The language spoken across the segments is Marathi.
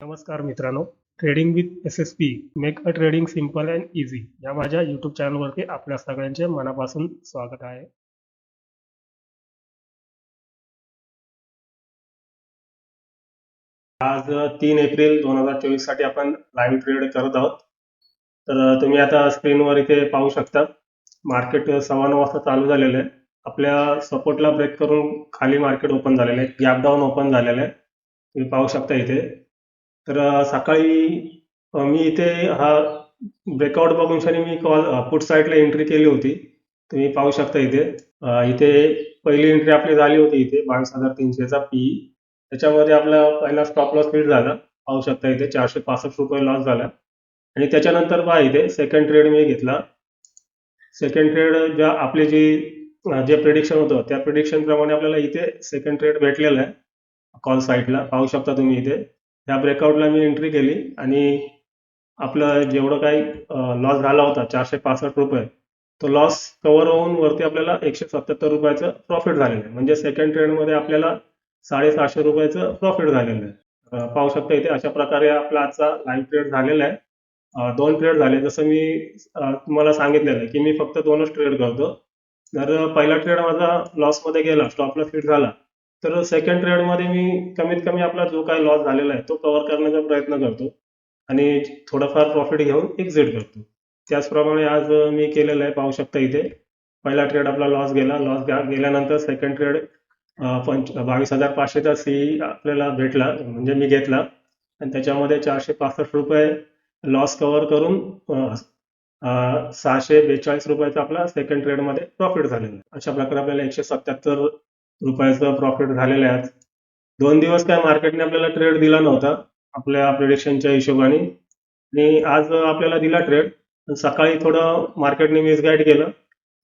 नमस्कार मित्रांनो. Trading with S-S-P make a trading simple and easy या माझ्या यूट्यूब चॅनलवरती आपल्या सगळ्यांचे मनापासून स्वागत आहे. आज 3 एप्रिल 2024 साठी आपण लाईव्ह ट्रेड करत आहोत. तर तुम्ही आता स्क्रीनवर इथे पाहू शकता. मार्केट 9:15 वाजता चालू झालेलं आहे. आपल्या सपोर्टला ब्रेक करून खाली मार्केट ओपन झालेलं आहे. गॅप डाऊन ओपन झालेलं आहे. तुम्ही पाहू शकता इथे. तर सकाळी मी इथे हा ब्रेकआउट बघून शनी मी पुट साईडला एंट्री केली होती. तुम्ही पाहू शकता इथे. इथे पहिली एंट्री आपली झाली होती इथे 22,300चा पी. त्याच्यामध्ये आपला पहिला स्टॉप लॉस हिट झाला. पाहू शकता इथे 465 रुपये लॉस झाला. आणि त्याच्यानंतर पहा इथे सेकंड ट्रेड मी घेतला. सेकंड ट्रेड ज्या आपले जे प्रेडिक्शन होतं त्या प्रेडिक्शन प्रमाणे आपल्याला इथे सेकंड ट्रेड भेटलेला आहे. कॉल साईडला पाहू शकता तुम्ही इथे. ह्या ब्रेकआउटला मी एंट्री केली आणि आपलं जेवढं काही लॉस झाला होता 465 रुपये, तो लॉस कव्हर होऊन वरती आपल्याला 177 रुपयाचं प्रॉफिट झालेलं आहे. म्हणजे सेकंड ट्रेडमध्ये आपल्याला 750 रुपयाचं प्रॉफिट झालेलं आहे. पाहू शकता इथे अशा प्रकारे आपला आजचा लाईव्ह ट्रेड झालेला आहे. 2 ट्रेड झाले. जसं मी तुम्हाला सांगितलेलं आहे की मी फक्त 2च ट्रेड करतो. जर पहिला ट्रेड माझा लॉसमध्ये गेला, स्टॉप लॉस हिट झाला, तर सेकंड ट्रेडमध्ये मी कमीत कमी आपला जो काही लॉस झालेला आहे तो कव्हर करण्याचा प्रयत्न करतो आणि थोडंफार प्रॉफिट घेऊन एक्झिट करतो. त्याचप्रमाणे आज मी केलेलं आहे. पाहू शकता इथे. पहिला ट्रेड आपला लॉस गेला. लॉस गेल्यानंतर सेकंड ट्रेड 22,500चा सी आपल्याला भेटला, म्हणजे मी घेतला आणि त्याच्यामध्ये 465 रुपये लॉस कव्हर करून 642 रुपयाचा आपला सेकंड ट्रेडमध्ये प्रॉफिट झालेला आहे. अशा प्रकारे आपल्याला 177 रुपयाचं प्रॉफिट झालेलं आहे. आज 2 दिवस काय मार्केटने आपल्याला ट्रेड दिला नव्हता आपल्या प्रिडिक्शनच्या हिशोबाने आणि आज आपल्याला दिला ट्रेड. सकाळी थोडं मार्केटने मिसगाईड केलं.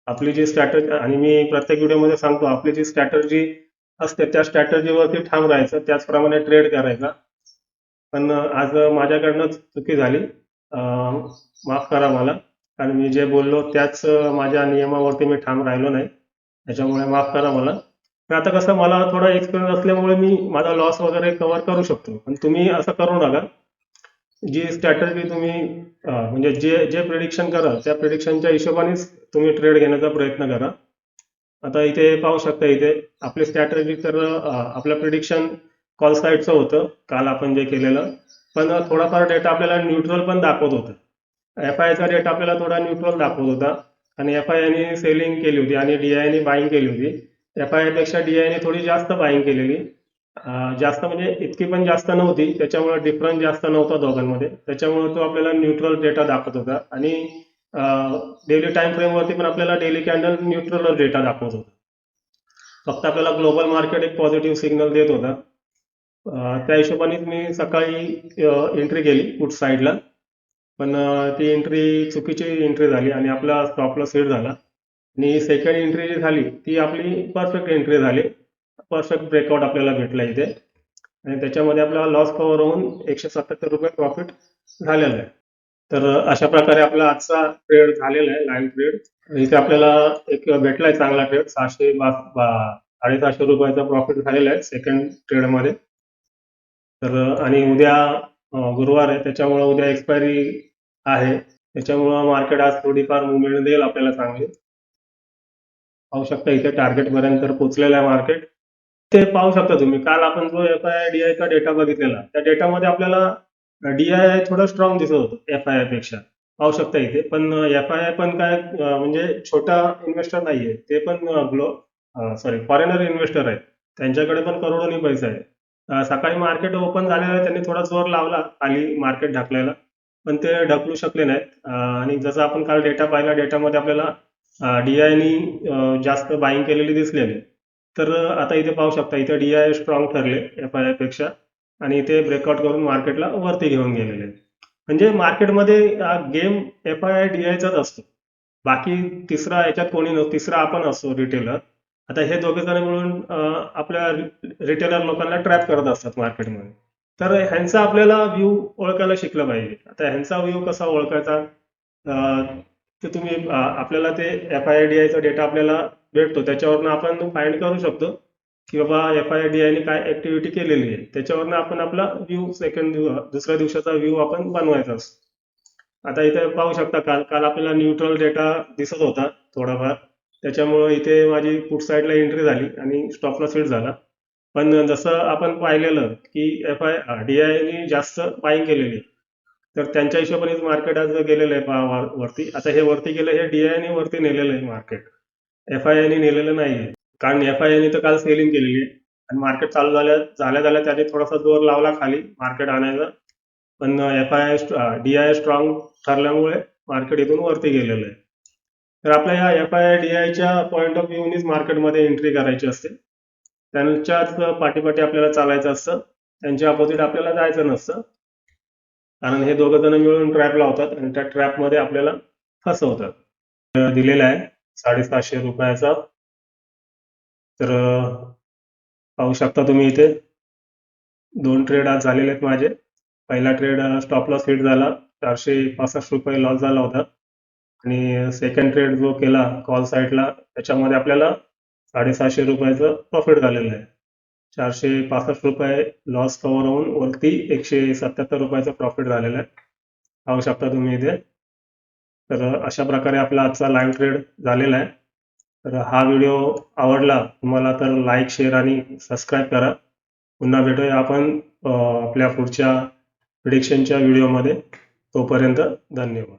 आपली जी स्ट्रॅटजी, आणि मी प्रत्येक व्हिडिओमध्ये सांगतो, आपली जी स्ट्रॅटजी असते त्या स्ट्रॅटजीवरती ठाम राहायचं, त्याचप्रमाणे ट्रेड करायचा. पण आज माझ्याकडनं चुकी झाली. माफ करा मला, कारण मी जे बोललो त्याच माझ्या नियमावरती मी ठाम राहिलो नाही. त्याच्यामुळे माफ करा मला. पण आता कसं, मला थोडा एक्सपिरियन्स असल्यामुळे मी माझा लॉस वगैरे कव्हर करू शकतो. पण तुम्ही असं करू नका. जी स्ट्रॅटजी तुम्ही म्हणजे जे जे प्रिडिक्शन करा त्या प्रिडिक्शनच्या हिशोबानेच तुम्ही ट्रेड घेण्याचा प्रयत्न करा. आता इथे पाहू शकता. इथे आपली स्ट्रॅटजी तर आपलं प्रिडिक्शन कॉल साईडचं होतं काल आपण जे केलेलं, पण थोडाफार डेटा आपल्याला न्यूट्रल पण दाखवत होता. एफ-आयचा डेटा आपल्याला थोडा न्यूट्रल दाखवत होता आणि एफ-आयने सेलिंग केली होती आणि डी-आयने बाईंग केली होती. एफ-आयपेक्षा डी-आयने थोडी जास्त बाईंग केलेली. जास्त म्हणजे इतकी पण जास्त नव्हती. त्याच्यामुळे डिफरन्स जास्त नव्हता दोघांमध्ये. त्याच्यामुळे तो आपल्याला न्यूट्रल डेटा दाखवत होता आणि डेली टाइम फ्रेमवरती पण आपल्याला डेली कॅन्डल न्यूट्रल डेटा दाखवत होता. फक्त आपल्याला ग्लोबल मार्केट एक पॉझिटिव्ह सिग्नल देत होता. त्या हिशोबानेच मी सकाळी एंट्री केली पुट साईडला, पण ती एंट्री चुकीची एंट्री झाली आणि आपला स्टॉप लॉस हिट झाला. आणि सेकंड एंट्री जी झाली ती आपली परफेक्ट एंट्री झाली. परफेक्ट ब्रेकआउट आपल्याला भेटला इथे आणि त्याच्यामध्ये आपला लॉस कव्हर होऊन 177 रुपये प्रॉफिट झालेला आहे. तर अशा प्रकारे आपला आजचा ट्रेड झालेला आहे, लाईव्ह ट्रेड. इथे आपल्याला एक भेटलाय चांगला ट्रेड. 750 रुपयाचा प्रॉफिट झालेला आहे सेकंड ट्रेडमध्ये. तर आणि उद्या गुरुवार आहे, त्याच्यामुळे उद्या एक्सपायरी आहे. त्याच्यामुळं मार्केट आज थोडीफार मुवमेंट देईल आपल्याला चांगली. पाहू शकता इथे टार्गेट पर्यंत पोहोचलेलं आहे मार्केट. ते पाहू शकता तुम्ही. काल आपण जो एफ-आय डी-आयचा डेटा बघितलेला, त्या डेटामध्ये आपल्याला डी-आय थोडं स्ट्रॉंग दिसत होतं एफ-आय पेक्षा. पाहू शकता इथे. पण एफ-आय पण काय म्हणजे छोटा इन्व्हेस्टर नाहीये. ते पण फॉरेनर इन्व्हेस्टर आहेत. त्यांच्याकडे पण करोडोनी पैसा आहे. सकाळी मार्केट ओपन झालेलं आहे, त्यांनी थोडा जोर लावला खाली मार्केट ढकलायला, पण ते ढकलू शकले नाहीत. आणि जसं आपण काल डेटा पाहिला, डेटामध्ये आपल्याला डी-आयनी जास्त बाईंग केलेली दिसलेली. तर आता इथे पाहू शकता. इथे डी-आय स्ट्रॉंग ठरले एफ-आय पेक्षा आणि इथे ब्रेकआउट करून मार्केटला वरती घेऊन गेलेले. म्हणजे मार्केटमध्ये गेम एफ-आय डी-आयचाच असतो. बाकी तिसरा याच्यात कोणी नसतो. तिसरा आपण असतो, रिटेलर. आता हे दोघे जण मिळून आपल्या रिटेलर लोकांना ट्रॅप करत असतात मार्केटमध्ये. तर ह्यांचा आपल्याला व्ह्यू ओळखायला शिकलं पाहिजे. आता ह्यांचा व्ह्यू कसा ओळखायचा, ते तुम्ही आपल्याला ते एफ-आय डी-आयचा डेटा आपल्याला भेटतो, त्याच्यावरनं आपण फाइंड करू शकतो की बाबा FIDI ने काय ऍक्टिव्हिटी केलेली आहे, त्याच्यावरनं आपण आपला व्ह्यू दुसऱ्या दिवसाचा व्ह्यू आपण बनवायचा असतो. आता इथे पाहू शकता, काल काल आपल्याला न्यूट्रल डेटा दिसत होता थोडाफार, त्याच्यामुळे इथे माझी पुट साईडला एंट्री झाली आणि स्टॉप लॉस हिट झाला. पण जसं आपण पाहिलेलं की FIDI ने जास्त बाईंग केलेली, तर त्यांच्या हिशोबाने मार्केट आज गेलेलं आहे वरती. आता हे वरती गेलं, हे DI ने वरती नेलेलं आहे मार्केट, FII ने नेलेलं नाहीये. कारण FII ने तर काल सेलिंग केलेली आहे आणि मार्केट चालू झाल्या त्याने थोडासा जोर लावला खाली मार्केट आणायचा, पण DI स्ट्रॉंग ठरल्यामुळे मार्केट इथून वरती गेलेलं आहे. तर आपल्या या FIDI च्या पॉईंट ऑफ व्ह्यूनीच मार्केटमध्ये एंट्री करायची असते. त्यांच्याच पाठीपाठी आपल्याला चालायचं असतं, त्यांच्या अपोजिट आपल्याला जायचं नसतं. कारण हे दोघं जण मिळून ट्रॅप लावतात आणि त्या ट्रॅपमध्ये आपल्याला फसवतात. दिलेला आहे 750 रुपयाचा. तर पाहू शकता तुम्ही इथे 2 ट्रेड आज झालेले आहेत माझे. पहिला ट्रेड स्टॉप लॉस हिट झाला, 465 रुपये लॉस झाला होता. आणि सेकंड ट्रेड जो केला कॉल साईडला, त्याच्यामध्ये आपल्याला 750 रुपयाचं प्रॉफिट झालेलं आहे. 465 रुपये लॉस कव्हर होऊन वरती 177 रुपयाचं प्रॉफिट झालेलं आहे, पाहू शकता तुम्ही इथे. तर अशा प्रकारे आपला आजचा लाईव्ह ट्रेड झालेला आहे. तर हा व्हिडिओ आवडला तुम्हाला तर लाईक, शेअर आणि सबस्क्राईब करा. पुन्हा भेटूया आपण आपल्या पुढच्या प्रिडिक्शनच्या व्हिडिओमध्ये. तोपर्यंत धन्यवाद.